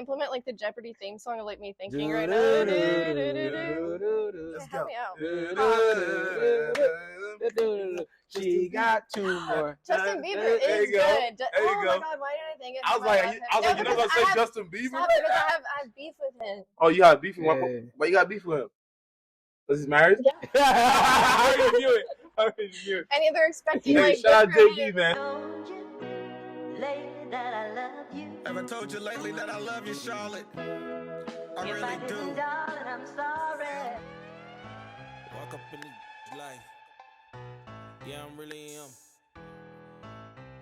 implement like the Jeopardy theme song of like me thinking right now? Let's go. Help me out. She got 2 more. Justin Bieber There is you go. good. There you Oh go. my God, why did I think it? I was like, you know what I say, Justin Bieber? Stop, because I have beef with him. Oh, you got beef with Yeah. him? Why you got beef with him? Because he's married? Yeah. I already knew it. And they're expecting Hey, like shout out different- JB, man. Lately that I love you. Ever told you lately that I love you, Charlotte? I If really I do. didn't, darling, I'm sorry. Walk up in the life. Yeah, I'm really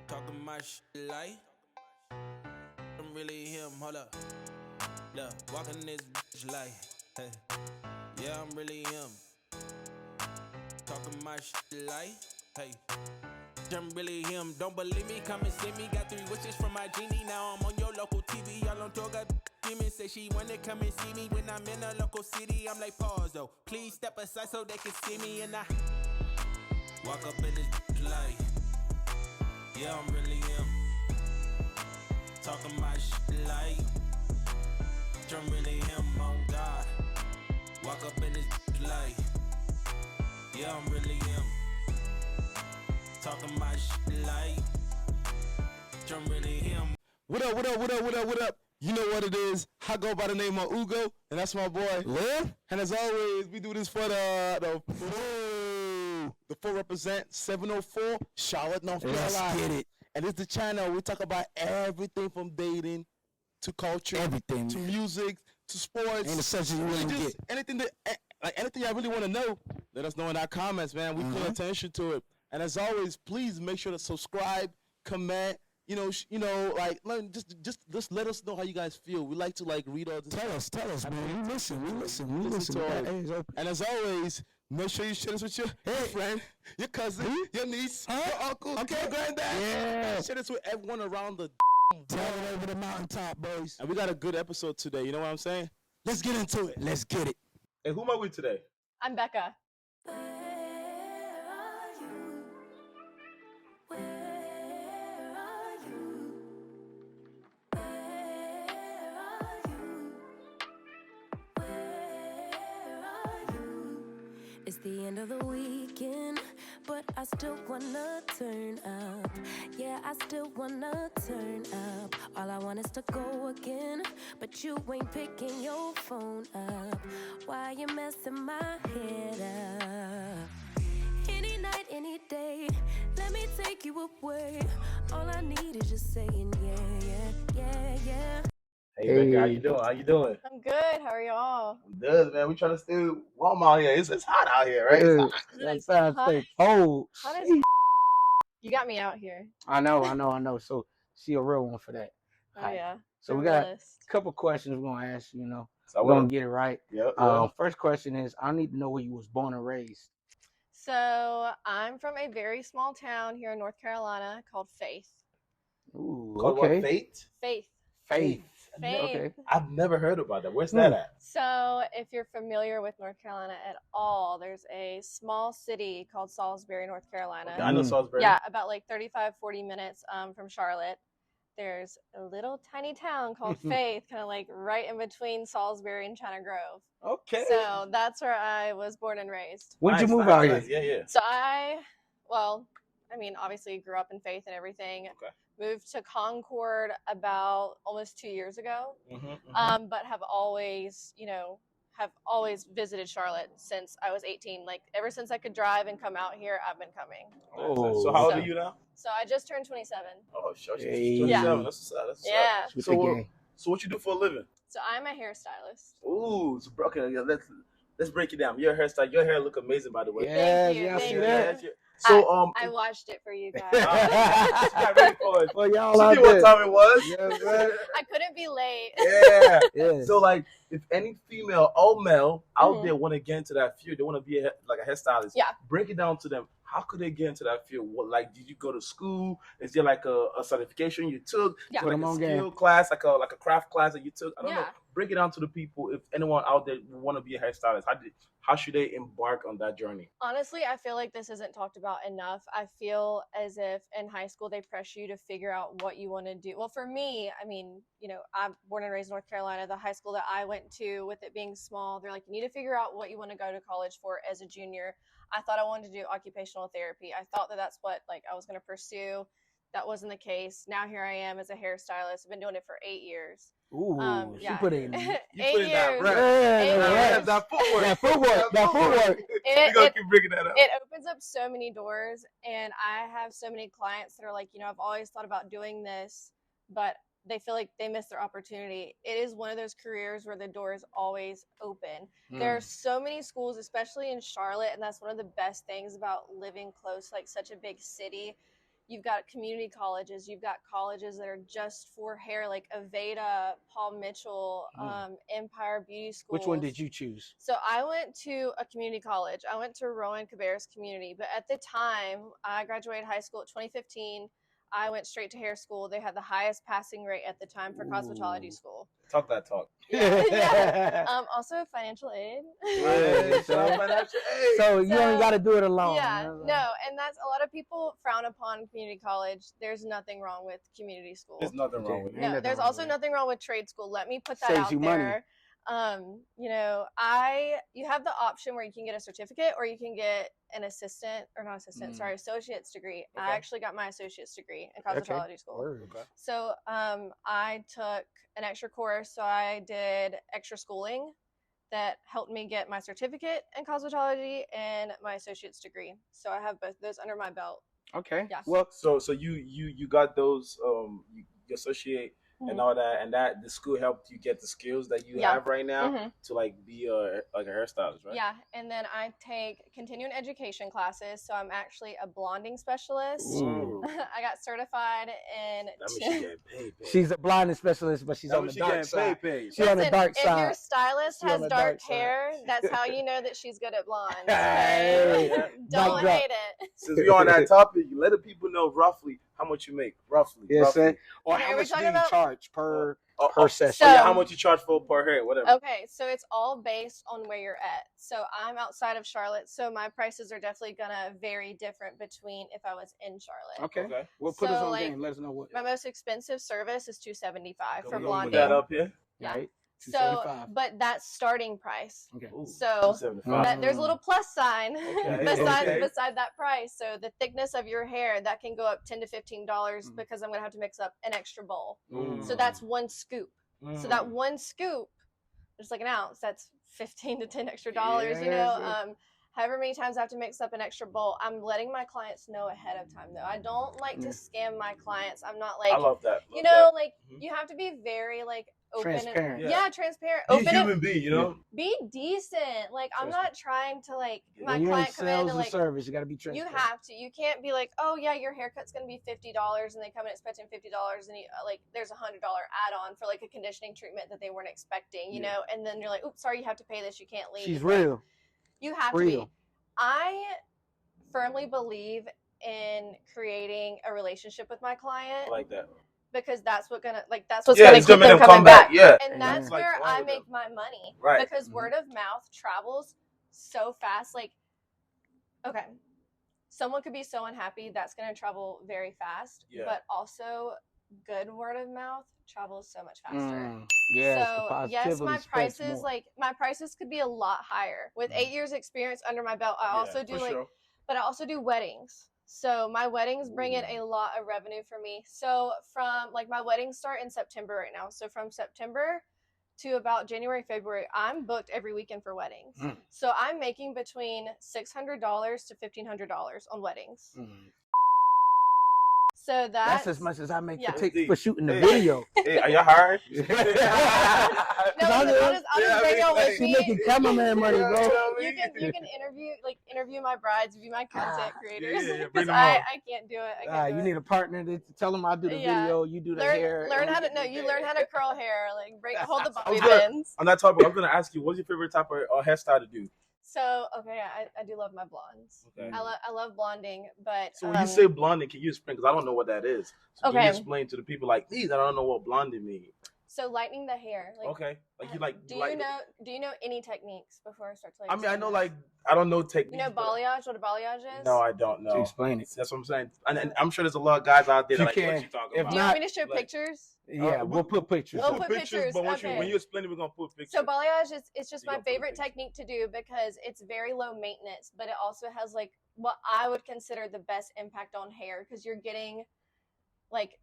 talking my shit like I'm really him. Hold up. Look, walking this bitch like, hey. Yeah, I'm really him. Talking my shit like, hey. I'm really him. Don't believe me? Come and see me. Got 3 wishes from my genie. Now I'm on your local TV. Y'all on tour. Got demons. Say she wanna come and see me when I'm in a local city. I'm like, pause though. Please step aside so they can see me. And I walk up in this light. Yeah, I'm really him. Talking my shit like I'm really him. On God. Walk up in this light. Yeah, I'm really him. Talking my shit like I'm really him. What up, what up, what up, what up, what up? You know what it is. I go by the name of Ugo, and that's my boy. Lil. And as always, we do this for the full represent 704 Charlotte, North Carolina. Let's get it. And it's the channel we talk about everything from dating to culture, Everything. to music, to sports. Ain't a subject you wouldn't Just get. anything that anything I really want to know, let us know in our comments, man. We pay attention to it. And as always, please make sure to subscribe, comment. Like just let us know how you guys feel. We like to like read all this. Tell us, man. We listen. We listen. to We got it. ears open. And as always, make sure you share this with your friend, your cousin, your niece, your uncle, your granddad. Yeah. Share this with everyone around the Tell it over the mountaintop, boys. And we got a good episode today. You know what I'm saying? Let's get into it. Let's get it. And who am I with today? I'm Becca. It's the end of the weekend, but I still wanna turn up. Yeah, I still wanna turn up. All I want is to go again, but you ain't picking your phone up. Why you messing my head up? Any night, any day, let me take you away. All I need is just saying yeah. Hey, Becca, how you doing? How you doing? I'm good. How are y'all? I'm good, man. We trying to stay warm out here. It's hot out here, right? It's hot. That sounds like, oh, How does you got me out here? I know. So she a real one for that. Oh Alright. yeah. So we got a couple questions we're gonna ask you. So We're gonna get it right. Yep. First question is, I need to know where you was born and raised. So I'm from a very small town here in North Carolina called Faith. Ooh, Called okay. what, Fate? Faith. Faith. Okay. I've never heard about that. Where's that at? So if you're familiar with North Carolina at all, there's a small city called Salisbury, North Carolina. I know Salisbury. Yeah, about like 35-40 minutes from Charlotte. There's a little tiny town called Faith, kind of like right in between Salisbury and China Grove. Okay. So that's where I was born and raised. When'd you Nice, move nice, out nice. here? Yeah. So obviously grew up in Faith and everything. Okay. Moved to Concord about almost 2 years ago. But have always visited Charlotte since I was 18. Like ever since I could drive and come out here, I've been coming. Oh. So how old are you now? So I just turned 27. Oh, sure. She's Hey. 27. Yeah. That's what's up. That's what's Yeah. up. With So, the gang. so what you do for a living? So I'm a hairstylist. Ooh, so okay, yeah, let's break it down. Your hairstyle, your hair look amazing, by the way. Yeah, Thank you, yeah, I thank see you. that. So I watched it for you guys. she got ready for it. Well, y'all She out knew what there. time it was. Yes, man. I couldn't be late. Yeah. Yeah. So like, if any female or male out there want to get into that field, they want to be a hairstylist. Yeah. Break it down to them. How could they get into that field? What, like, did you go to school? Is there like a certification you took? Yeah. Like Come a on, skill gang. class, like a craft class that you took? I don't know. Yeah. break it down to the people. If anyone out there want to be a hairstylist, how should they embark on that journey? Honestly, I feel like this isn't talked about enough. I feel as if in high school they pressure you to figure out what you want to do. Well, for me, I mean, I'm born and raised in North Carolina. The high school that I went to, with it being small, they're like, you need to figure out what you want to go to college for as a junior. I thought I wanted to do occupational therapy. I thought that that's what I was going to pursue. That wasn't the case. Now here I am as a hairstylist. I've been doing it for 8 years. Ooh, yeah. she put in. You 8 put in that years. rep. 8 years. That footwork. That footwork. We're going to keep bringing that up. It opens up so many doors, and I have so many clients that are like, I've always thought about doing this, but they feel like they missed their opportunity. It is one of those careers where the door is always open. There are so many schools, especially in Charlotte, and that's one of the best things about living close, like such a big city. You've got community colleges. You've got colleges that are just for hair, like Aveda, Paul Mitchell, Empire Beauty School. Which one did you choose? So I went to a community college. I went to Rowan Cabarrus Community. But at the time, I graduated high school in 2015. I went straight to hair school. They had the highest passing rate at the time for cosmetology school. Talk that talk. Yeah. Also financial aid. So you only got to do it alone. Yeah, no, and that's a lot of people frown upon community college. There's nothing wrong with community school. There's nothing wrong with it. No, there's also nothing wrong with trade school. Let me put that Saves out you there. money. You have the option where you can get a certificate or you can get an associate's degree. Okay. I actually got my associate's degree in cosmetology school. Okay. So I took an extra course, so I did extra schooling that helped me get my certificate in cosmetology and my associate's degree. So I have both those under my belt. Okay. Yeah. Well, so you got those you associate and all that, and that the school helped you get the skills that you have right now to like be a hairstylist, right? Yeah, and then I take continuing education classes, so I'm actually a blonding specialist. I got certified in. That means she getting paid. She's a blinding specialist, but she's on the dark side. Paid. She's on the dark if side. your stylist She's on has the dark dark side. hair, that's how you know that she's good at blondes. Hey. Okay? Don't Mic hate drop. it. Since we're on that topic, you let the people know roughly how much you make, roughly. Yes, roughly. or Okay, how we're much do talking you about- charge per session? So- Yeah, how much you charge for per hair, whatever. Okay, so it's all based on where you're at. So I'm outside of Charlotte, so my prices are definitely gonna vary different between if I was in Charlotte. Okay. Well, put us So, on like, game. Let us know what. My most expensive service is $275 for Put blonding. that up here. Yeah. Right. So, 275. but that's starting price. Okay. Ooh, So 275. there's a little plus sign Okay. beside that price. So the thickness of your hair, that can go up $10 to $15 because I'm gonna have to mix up an extra bowl. So that's one scoop. So that one scoop, just like an ounce, that's $15 to $10 extra dollars. However many times I have to mix up an extra bowl, I'm letting my clients know ahead of time. Though I don't like to scam my clients. I'm not like I love that. You have to be very like open Transparent. and transparent. Be a Open human and being, be decent. Like I'm not trying to like my When you're in client come in sales and and like service, you got to be you transparent. have to. You can't be like, oh yeah, your haircut's gonna be $50, and they come in expecting $50, and you like there's $100 add-on for like a conditioning treatment that they weren't expecting, you know. And then you're like, oops, sorry, you have to pay this. You can't leave. She's Like, real. you have to be. I firmly believe in creating a relationship with my client I like that. because that's what's gonna keep them make coming back. Yeah, And that's It's like where fun I with make them. my money. Right. Because word of mouth travels so fast. Like, okay, someone could be so unhappy, that's going to travel very fast. Yeah. But also, good word of mouth travels so much faster. Yes, So the yes, positivity my spreads prices more. my prices could be a lot higher. With 8 years experience under my belt, I also do but I also do weddings. So my weddings bring in a lot of revenue for me. So from like my weddings start in September right now. So from September to about January, February, I'm booked every weekend for weddings. So I'm making between $600 to $1,500 on weddings. So That's as much as I make Yeah. for shooting the video. Hey, are you hired? No, I'll just bring y'all with She's me. making cameraman money, bro. You can interview my brides, be my content creators. yeah, bring Because them I on. can't do it. I can't do You it. need a partner to tell them I do the Yeah. video, you do the hair. Learn how to you learn how to curl hair, like hold the bobby good. pins. On that topic, I'm gonna ask you, what's your favorite type of hairstyle to do? So okay, I do love my blondes. Okay. I love blonding, but So when you say blonding, can you explain? Because I don't know what that is. So can Okay. you explain to the people like me that I don't know what blonding means? So lightening the hair. Like, okay. Like you like. Do you know any techniques before I start to like? I mean, I know like I don't know techniques. You know balayage? What a balayage is? No, I don't know. To explain it. That's what I'm saying. And I'm sure there's a lot of guys out there that You like can. what you talking If about. Do you not- want me to show like- pictures? Yeah, we'll put pictures. We'll up. put pictures, But okay. when you explain it, we're gonna put pictures. So balayage is it's just You my gonna put favorite pictures. technique to do because it's very low maintenance, but it also has like what I would consider the best impact on hair because you're getting like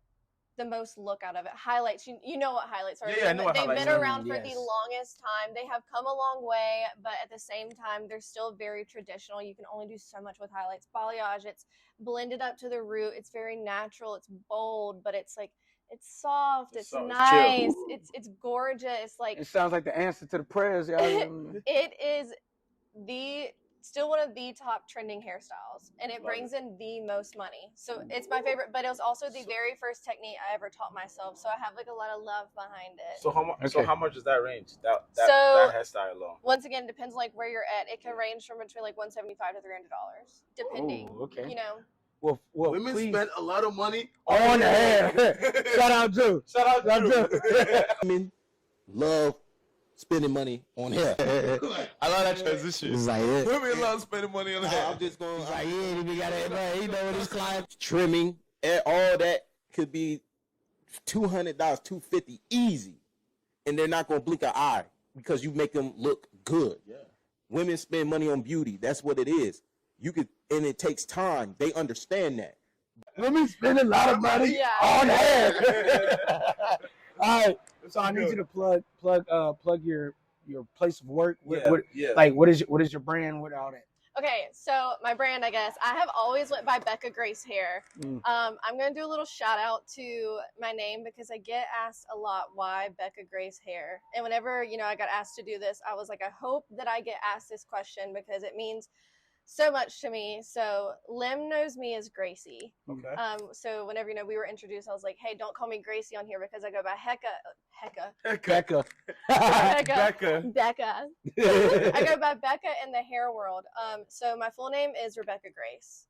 the most look out of it. Highlights, you know what highlights are. Yeah, I know what They've highlights been are. around for Yes. the longest time. They have come a long way, but at the same time, they're still very traditional. You can only do so much with highlights. Balayage, it's blended up to the root. It's very natural. It's bold, but it's like it's soft. It's soft, it's nice. chill. It's gorgeous. Like It sounds like the answer to the prayers, y'all. it is still one of the top trending hairstyles, and it Love brings in the most money. So it's my favorite, but it was also the very first technique I ever taught myself. So I have like a lot of love behind it. So how much? Okay. So how much is that range? That So- hairstyle alone. Once again, depends like where you're at. It can range from between like $175 to $300, depending. Ooh, okay. You know. Well, Women please. spend a lot of money on the hair. Shout out, Drew. Shout out, Shout out, Drew. Drew. Women love spending money on hair. I love that transition. It's like, yeah. Women love spending money on hair. I'm just going. Like, he ain't even got it. He know what his client trimming and all that could be $200, $250 easy, and they're not gonna blink an eye because you make them look good. Yeah. Women spend money on beauty. That's what it is. You could, and it takes time. They understand that. Women spend a lot of money Yeah. on hair. All right. So I need good. you to plug your place of work. Yeah. Like what is your brand with all that? Okay, so my brand, I guess, I have always went by Becca Grace Hair. Mm. I'm going to do a little shout out to my name because I get asked a lot why Becca Grace Hair. And whenever, I got asked to do this, I was like, I hope that I get asked this question because it means so much to me. So Lim knows me as Gracie. Okay. So whenever, we were introduced, I was like, hey, don't call me Gracie on here because I go by Becca. Becca. Becca. I go by Becca in the hair world. So my full name is Rebecca Grace.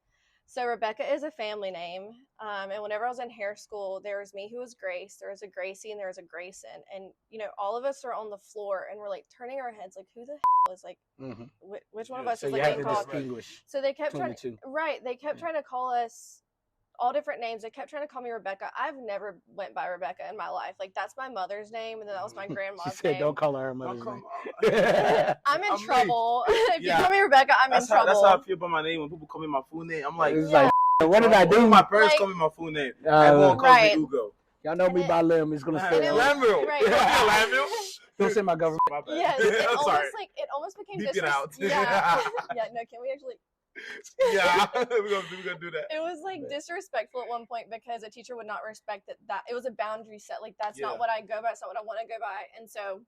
So Rebecca is a family name. And whenever I was in hair school, there was me who was Grace, there was a Gracie, and there was a Grayson. And, all of us are on the floor and we're like turning our heads like, who the hell is like, which one of us So is you like have being to called? distinguish. So they kept between trying, the two. right? They kept trying to call us all different names. They kept trying to call me Rebecca. I've never went by Rebecca in my life. Like that's my mother's name, and then that was my grandma's She said, name. "Don't call her mother's Don't name." I'm in I'm trouble. If Yeah. you call me Rebecca, I'm in trouble. That's how I feel about my name. When people call me my full name, I'm like, It's like, what did I do? My parents Like- call me my full name. Everyone calls Right. me Ugo. Y'all know me by Lim. It's gonna And stay. it on. was- Lamville. right. Lamville. Don't say my government. My bad. Yes, I'm sorry. it almost became Beep it out. Yeah, yeah. No, can we actually? Yeah, we're gonna do that. It was like disrespectful at one point because a teacher would not respect that it was a boundary set. Like that's Yeah. not what I go by. It's not what I want to go by. And so,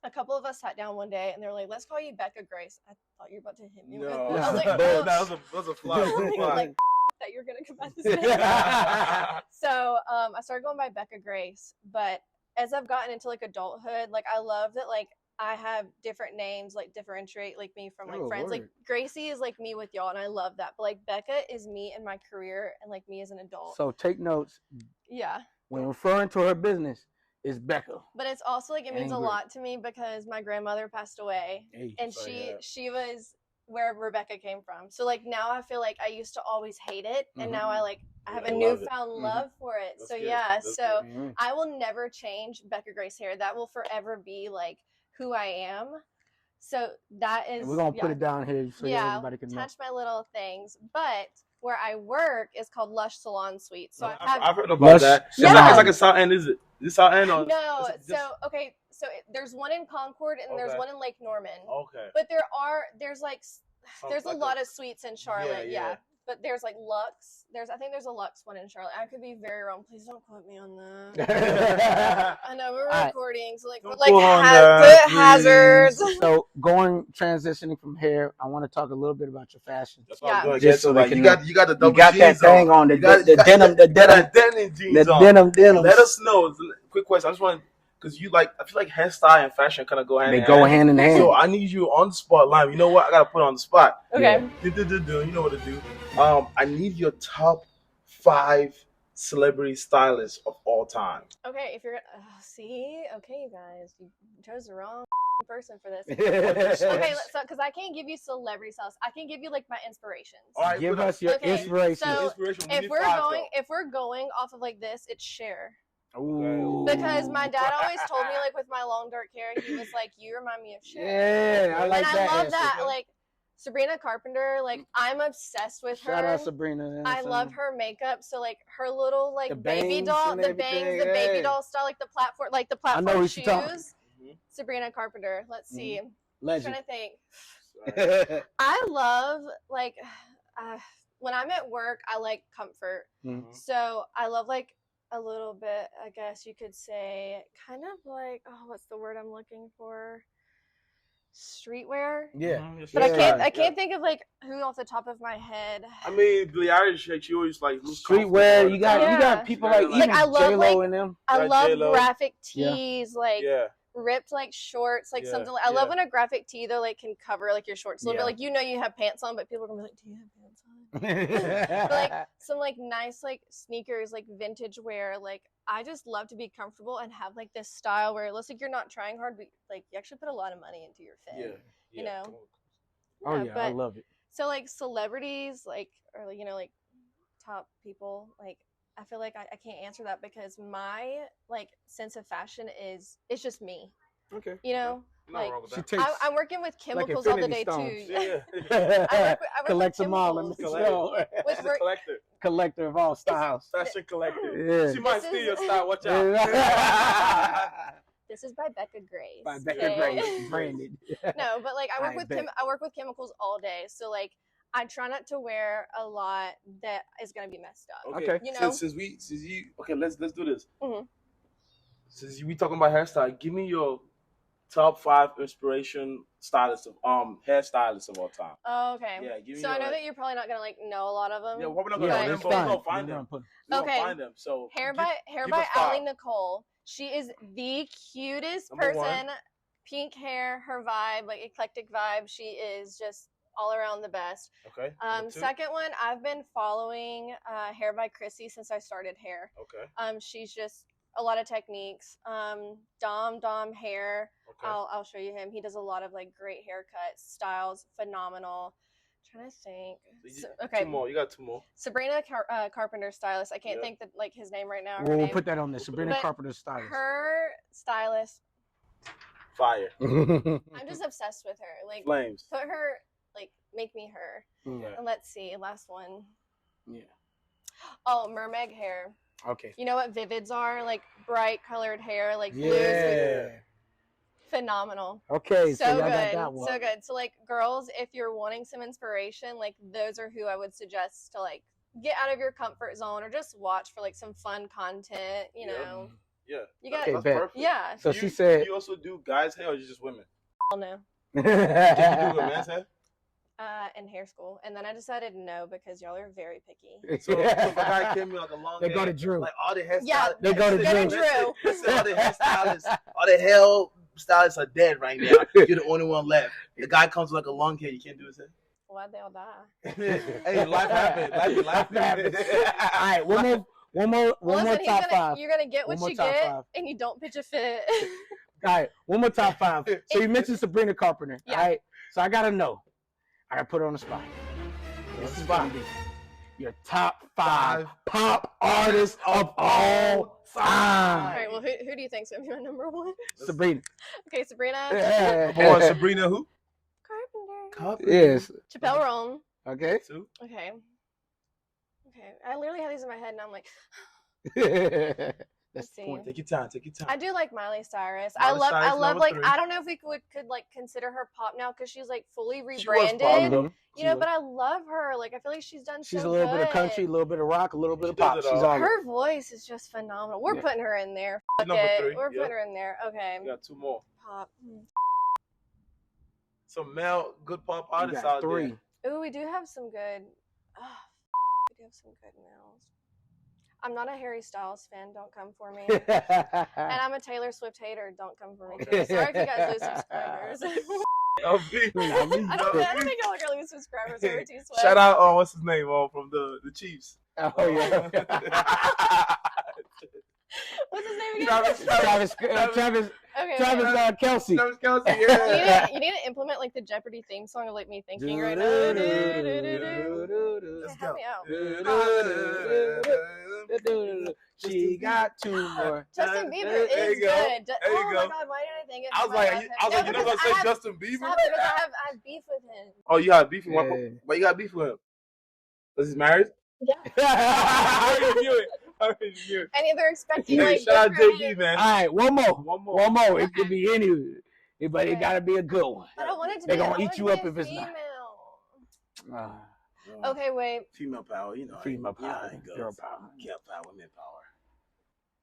a couple of us sat down one day and they were like, "Let's call you Becca Grace." I thought you were about to hit me. with No, it. I was like, that "Oh, was a fly. like that you're gonna come by this name." So I started going by Becca Grace, but as I've gotten into like adulthood, like I love that like I have different names like differentiate like me from like friends. Like word. Gracie is like me with y'all, and I love that. But like Becca is me in my career and like me as an adult. So take notes Yeah, when referring to her business. It's Becca. but it's also like it means a Angry. lot to me because my grandmother passed away, Hey. and Sorry, she was where Rebecca came from. So like now I feel like I used to always hate it, and now I have a I love it. newfound love for it. That's so good. yeah, That's so good. Mhm. I will never change Becca Grace Hair. That will forever be like who I am. So that is And we're gonna put it down here so everybody can know. touch my little things. But where I work is called Lush Salon Suite. So I have I've heard about Lush that. Salon. It's like a South End, is it? Is it South End or no. is it just- So okay, so there's one in Concord and there's Okay. one in Lake Norman. Okay. But there's a like lot of suites in Charlotte, yeah. But there's like Lux. I think there's a Lux one in Charlotte. I could be very wrong. Please don't quote me on that. I know we're Alright. recording, so like Don't we're like quote on that, put hazards. So transitioning from hair, I want to talk a little bit about your fashion. That's what I'm Yeah. gonna Just get so to. they Like can you know. got the You double got that jeans thing on, the You got- denim, the that denim, denim jeans the on. denim. Let us know. Quick question. I just want because you like. I feel like hairstyle and fashion kind of go hand They in go hand. hand in hand. So I need you on the spot, Lime. You know what? I gotta put on the spot. Okay. You know what to do. I need your top 5 celebrity stylist of all time. Okay, if you're see, okay, you guys, you chose the wrong person for this. Okay, so because I can't give you celebrity stylists, I can give you like my inspirations. All right, Give us your inspiration. So if we're going off of like this, it's Cher. Ooh. Because my dad always told me, like, with my long dark hair, he was like, "You remind me of Cher." Yeah, I like and that. I love answer. that. Like Sabrina Carpenter, like I'm obsessed with her. Shout out Sabrina. I love her makeup. So like her little like The baby doll, bangs the and bangs, everything, the baby yeah. doll style, like the platform I know who she shoes. talking. Sabrina Carpenter. Let's see. Legend. I'm trying to think. I love like when I'm at work, I like comfort. So I love like a little bit, I guess you could say, kind of like, oh, what's the word I'm looking for? Streetwear. Yeah. But I can't think of like who off the top of my head. I mean, Billie Eilish, she always like streetwear. You got people like even I love J-Lo in them. I love J-Lo. graphic tees, like ripped like shorts, like something. I love when a graphic tee though like can cover like your shorts a little bit. Like you have pants on, but people are gonna be like, "Do you have pants on?" But like some like nice like sneakers, like vintage wear. Like I just love to be comfortable and have like this style where it looks like you're not trying hard, but like you actually put a lot of money into your fit. You know. Oh yeah, I love it. So like celebrities, like or you know like top people, like I feel like I can't answer that because my like sense of fashion is it's just me. Okay. You know, like I'm working with chemicals all the day too. Yeah. I work Collect with them all. Let me know. Collector of all styles. Fashion collector. Yeah. She might steal your style. Watch out. This is by Becca Grace. By Becca Grace, branded. No, but like I work with chemicals all day, so like I try not to wear a lot that is gonna be messed up. Okay. You know. Since you let's do this. Since we talking about hairstyle, give me your top 5 inspiration stylists of hairstylists of all time. Oh, okay. Yeah, give me so I know that you're probably not gonna like know a lot of them. Yeah, we're not gonna find them. Okay. Find them. So hair by Ali Nicole. She is the cutest person. Pink hair, her vibe, like eclectic vibe. She is just all around the best. Okay. Second one, I've been following Hair by Gracie since I started hair. Okay. She's just a lot of techniques. Dom hair. Okay. I'll show you him. He does a lot of like great haircuts, styles, phenomenal. I'm trying to think. Okay. 2 more. You got 2 more. Sabrina Carpenter stylist. I can't think that like his name right now. We'll put that on there. Sabrina Carpenter stylist. Her stylist. Fire. I'm just obsessed with her. Like flames. Put her like make me her. Yeah. And let's see, last one. Yeah. Oh, mermaid hair. Okay. You know what vivids are? Like bright colored hair, like blues. Yeah. Phenomenal. Okay, so good. Got that one. So good. So like girls, if you're wanting some inspiration, like those are who I would suggest to like get out of your comfort zone or just watch for like some fun content, you know. Yeah. You got that's perfect. Yeah. So she said you also do guys' hair or just women? No. Can you do a man's hair? In hair school, and then I decided no because y'all are very picky. So if a guy came with like a long they hair, go to Drew. Like all the hairstylists, they go to Drew. Listen, all the hairstylists, all the hairstylists are dead right now. You're the only one left. The guy comes with like a long hair, you can't do his hair. Why'd they all die? Hey, life happens. Life happens. All right, one more top 5. You're gonna get what you get, and you don't pitch a fit. All right, one more top 5. So you mentioned Sabrina Carpenter. Yeah. All right, so I gotta know. I gotta put her on the spot. This is gonna be your top 5 pop artists of all time. All right, well, who do you think's gonna be my number 1? Sabrina. Okay, Sabrina. Come on, Sabrina who? Carpenter. Yes. Chappelle Roan. Okay. 2. Okay. I literally have these in my head, and I'm like. That's the point. Take your time. I do like Miley Cyrus. I love like 3. I don't know if we could like consider her pop now because she's like fully rebranded. You know, but I love her. Like I feel like she's done. She's so a little good. bit of country, a little bit of rock, a little bit of pop. She's all her voice is just phenomenal. We're putting her in there. Number 3. We're putting her in there. Okay. We got 2 more. Pop. Some male good pop artists out 3. Ooh, we do have some good. We do have some good males. I'm not a Harry Styles fan. Don't come for me. And I'm a Taylor Swift hater. Don't come for me too. Sorry if you guys lose subscribers. I don't think y'all are gonna lose subscribers over T Swift. Shout out, what's his name? From the Chiefs. Oh yeah. What's his name again? Travis Kelsey. Travis Kelsey. Yeah. You need to implement like the Jeopardy theme song of like me thinking right now. Let's go. Help me out. She got 2 more. Justin Bieber is good. There you Oh go. my God, why did I think of I was like, you're not gonna say Justin Bieber? Stop, because I have beef with him. Oh, you got beef with him? Yeah. Why you got beef with him? Because he's married? Yeah. I already knew it. And they're expecting Hey, like. shout out JB, man. All right, one more. It could be any, but it gotta be a good one. I don't want it to They're be. gonna eat you up if it's female. not. Okay, wait. Female power, you know. Female power, Yeah, girl power. Girl power, women power.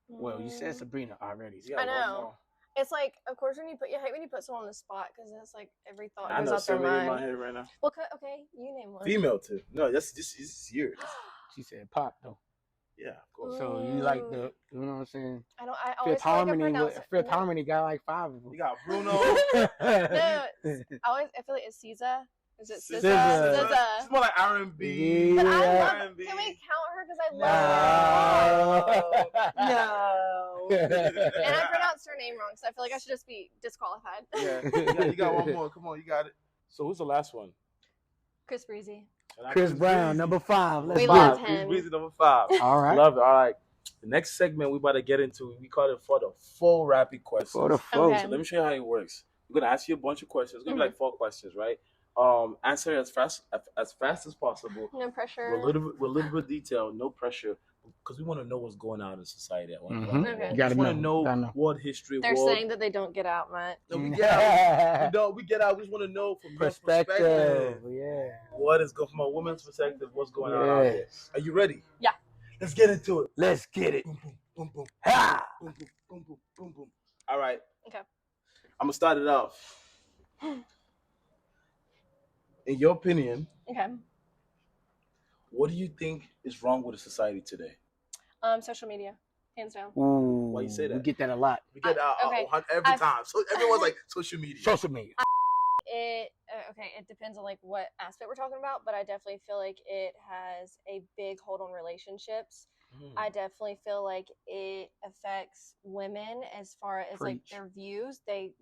Well, you said Sabrina already. So I know. It's like, of course, you hate when you put someone on the spot because it's like every thought I goes know out their so many in my mind. head right now. Well, okay, you name one. Female too. No, this is yours. She said pop though. Yeah, of course. So you like the, you know what I'm saying? I always Fifth feel like I Harmony. pronounce it. Fifth Harmony got like 5 of them. You got Bruno. No, I feel like it's SZA. Is it SZA? SZA. It's more like R&B. But I Yeah. love. R&B. Can we count her because I love her? No. And I pronounced her name wrong, so I feel like I should just be disqualified. Yeah, you got one more. Come on, you got it. So who's the last one? Chris Breezy. Chris Brown, number 5. Let's We go. love Chris him. Breezy, number 5. All right. Love it. All right. The next segment we about to get into, we call it for the full rapid questions. For the folks. Okay. So let me show you how it works. We're gonna ask you a bunch of questions. It's gonna be like 4 questions, right? Answer as fast as possible. No pressure. With a little bit of detail, no pressure, because we want to know what's going on in society at one Mhm. point. Okay. You gotta We want to know. know what history. They're what, saying that they don't get out much. No, we get out. We get out. We just want to know from your Perspective. Yeah. what is going from a woman's perspective. What's going on out there? Yes. Are you ready? Yeah. Let's get into it. Let's get it. Boom, boom, boom, boom. Ha! Boom, boom, boom, boom, boom, boom. All right. Okay. I'm gonna start it off. In your opinion, Okay. what do you think is wrong with the society today? Social media, hands down. Ooh, Why you say that? We get that a lot. We get okay. every time. So everyone's like social media. Social media. It depends on like what aspect we're talking about, but I definitely feel like it has a big hold on relationships. I definitely feel like it affects women as far as like Preach. their views. They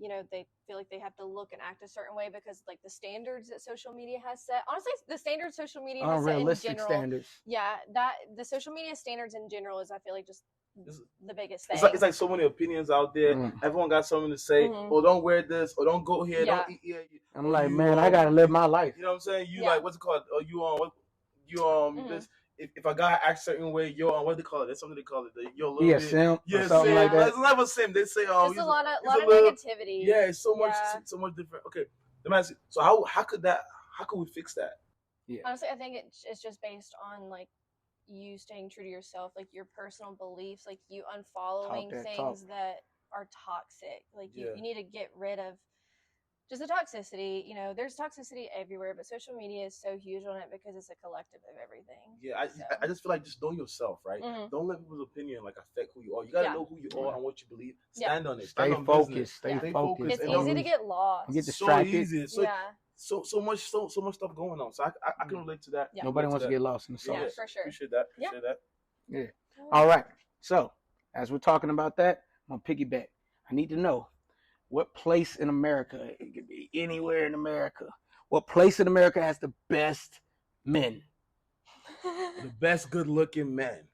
feel like they have to look and act a certain way because like the standards that social media has set. Honestly, the standards social media has set in Unrealistic general. standards. Yeah, that the social media standards in general is I feel like just the biggest thing. It's like so many opinions out there. Mm. Everyone got something to say. Mhm. Oh, don't wear this. Or don't go here. Yeah. Don't eat here. I'm like, man, I gotta live my life. You know what I'm saying? You Yeah. like what's it called? Oh, Mhm. this. If a guy acts a certain way, you're on what do they call it? There's something they call it. You're a little Yeah, bit. simp Yeah, or something sim. like that. It's never sim. They say, oh, just a lot of he's a little- negativity. Yeah, it's so much, Yeah. so much different. Okay, let me ask you. So how could we fix that? Honestly, I think it's just based on like you staying true to yourself, like your personal beliefs, like you unfollowing that things talk. that are toxic. Like Yeah. you need to get rid of just the toxicity. You know, there's toxicity everywhere, but social media is so huge on it because it's a collective of everything. Yeah, So. I just feel like just know yourself, right? Mhm. Don't let people's opinion like affect who you are. You gotta Yeah. know who you are and what you believe. Yeah. Stand on it. Stay Stand on focused. business. Stay Yeah. focused. It's and easy don't- to get lost. Get So distracted. easy. So yeah, so much stuff going on. So I can relate to that. Yeah. Nobody Relate wants to that. get lost in the sauce. yeah, for sure. Appreciate that. Yeah. Appreciate that. All right. So, as we're talking about that, I'm going to piggyback. I need to know what place in America, it could be anywhere in America, what place in America has the best men The best good looking men.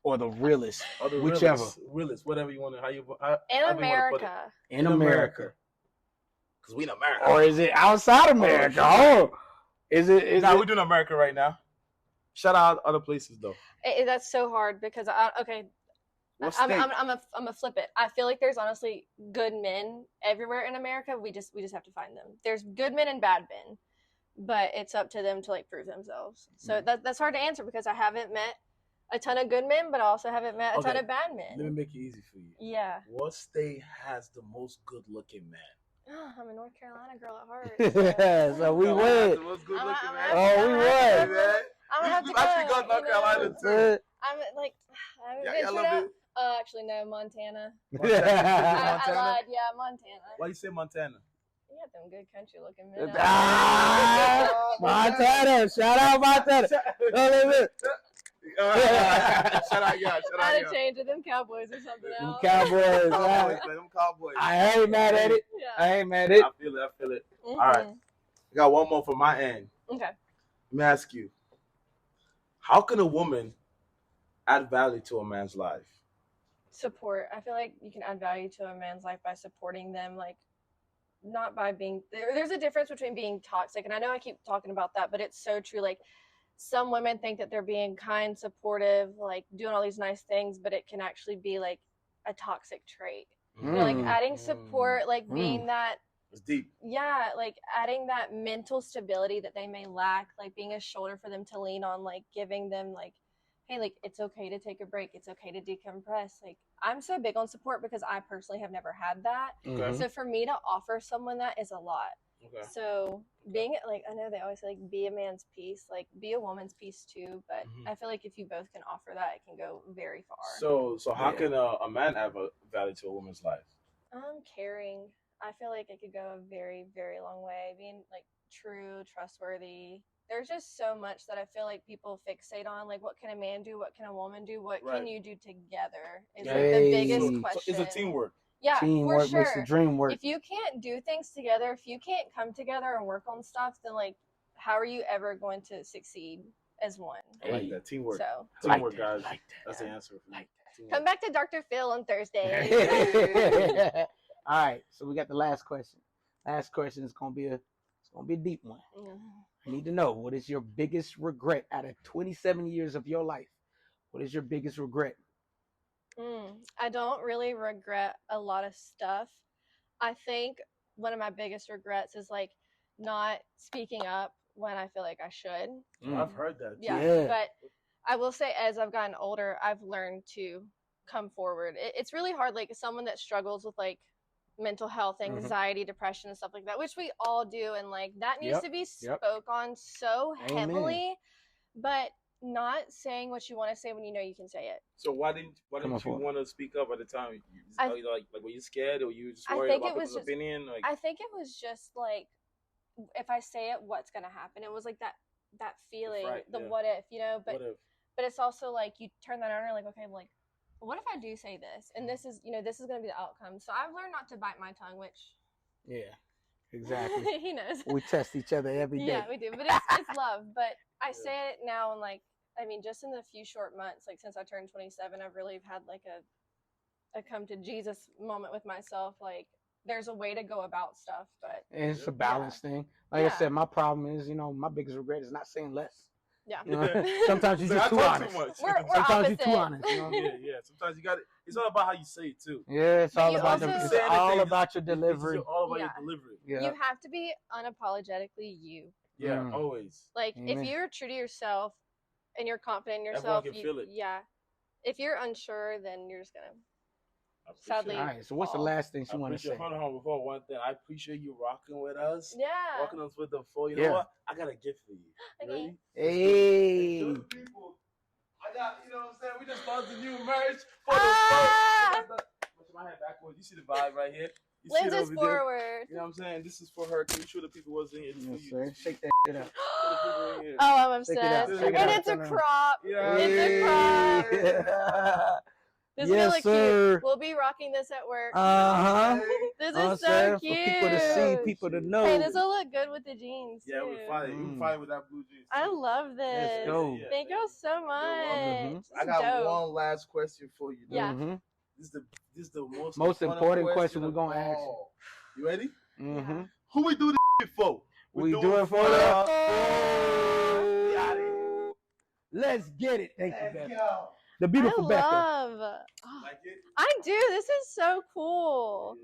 or the realest Or the Whichever. realest, whatever you want to, how In you want to put it. America, in America? Because we in America. Or is it outside America? shit. Oh, is it? We're doing America right now. Shout out other places though. that's so hard because What I'm state? a flip it. I feel like there's honestly good men everywhere in America. We just have to find them. There's good men and bad men, but it's up to them to like prove themselves. So that's hard to answer because I haven't met a ton of good men, but I also haven't met a ton Okay. of bad Let me men. make it easy for you. Yeah, What state has the most good looking men? I'm a North Carolina girl at heart. So we The win. most good I'm looking a- man. Oh, we won. Man. I'm gonna have to actually go. got North Carolina too. I'm like, I haven't Yeah, ventured I love out. it. Actually, no, Montana. Montana? I lied. Yeah, Montana. Why you say Montana? You got them good country looking men. Montana. Shout out Montana. Shout out, y'all. I had to change it. Them Cowboys or something Them else. Cowboys. Them Cowboys. I ain't mad at it. Yeah. I ain't mad at it. I feel it. Mm-hmm. All right. I got one more from my end. Okay. Let me ask you, how can a woman add value to a man's life? Support. I feel like you can add value to a man's life by supporting them, like not by being there's a difference between being toxic, and I know I keep talking about that, but it's so true. Like some women think that they're being kind, supportive, like doing all these nice things, but it can actually be like a toxic trait. You know, like adding support, like being that it's deep. Yeah, like adding that mental stability that they may lack, like being a shoulder for them to lean on, like giving them like, hey, like it's okay to take a break, it's okay to decompress. Like I'm so big on support because I personally have never had that. Okay. So for me to offer someone that is a lot. Okay. So being like, I know they always say like be a man's piece, like be a woman's piece too, but I feel like if you both can offer that, it can go very far. So how can a man add value to a woman's life? Caring. I feel like it could go a very, very long way. Being like true, trustworthy. There's just so much that I feel like people fixate on. Like, what can a man do? What can a woman do? What can you do together? Is like the biggest question. So it's a teamwork. Yeah, teamwork for sure. makes the dream work. If you can't do things together, if you can't come together and work on stuff, then like, how are you ever going to succeed as one? I like that teamwork. So teamwork, guys. That's the answer. Come back to Dr. Phil on Thursday. All right, so we got the last question. Last question is gonna be a deep one. I need to know, what is your biggest regret out of 27 years of your life? What is your biggest regret? I don't really regret a lot of stuff. I think one of my biggest regrets is like not speaking up when I feel like I should. I've heard that. Yeah, but I will say as I've gotten older, I've learned to come forward. It's really hard, like someone that struggles with like mental health, anxiety, depression, and stuff like that, which we all do, and like that needs to be spoke on so heavily, but not saying what you want to say when you know you can say it. So why didn't you want to speak up at the time? Like were you scared, or you just worried about people's opinion? Like, I think it was just like, if I say it, what's gonna happen? It was like that feeling, what if, you know? But it's also like you turn that on and you're like, okay, like, what if I do say this, and this is, you know, this is going to be the outcome. So I've learned not to bite my tongue, which exactly. He knows. We test each other every day. Yeah, we do. But it's love. But I say it now, and like, I mean, just in the few short months, like since I turned 27, I've really had like a come to Jesus moment with myself. Like, there's a way to go about stuff, but and it's a balance thing. Like I said, my problem is, you know, my biggest regret is not saying less. Yeah. You know, sometimes you're just too honest. We're sometimes opposite. you're too honest. You know? Yeah. Sometimes you got it. It's all about how you say it too. Yeah, it's all about it's all about your delivery. It's all about your delivery. Yeah. You have to be unapologetically you. Yeah, always. Like if you're true to yourself and you're confident in yourself, everyone can feel it. Yeah. If you're unsure, then you're just gonna sadly. All right. So what's the last thing you want to say? Hold on, before one thing, I appreciate you rocking with us. Yeah. Rocking us with the full. You know what? I got a gift for you. Okay. Hey. People, I got. You know what I'm saying? We just launched a new merch for the first. Put my head backwards. You see the vibe right here. You see it Lenses over forward. There? You know what I'm saying? This is for her. Make sure the people wasn't here. Yes, shake that shit up. Oh, I'm obsessed. And it's a crop. Yeah. It's a crop. Yeah. This is really cute. We'll be rocking this at work. This is so cute. For people to see, people to know. Hey, this will look good with the jeans. Yeah, we're fine. We're fine with that blue jeans. I love this. Let's go. Thank y'all so much. I got one last question for you. Yeah. This is the most important question we're gonna ask. You ready? Mm-hmm. Who we do this for? We do it for Let's get it. Thank you, Becca. The beautiful Becca. I do. This is so cool.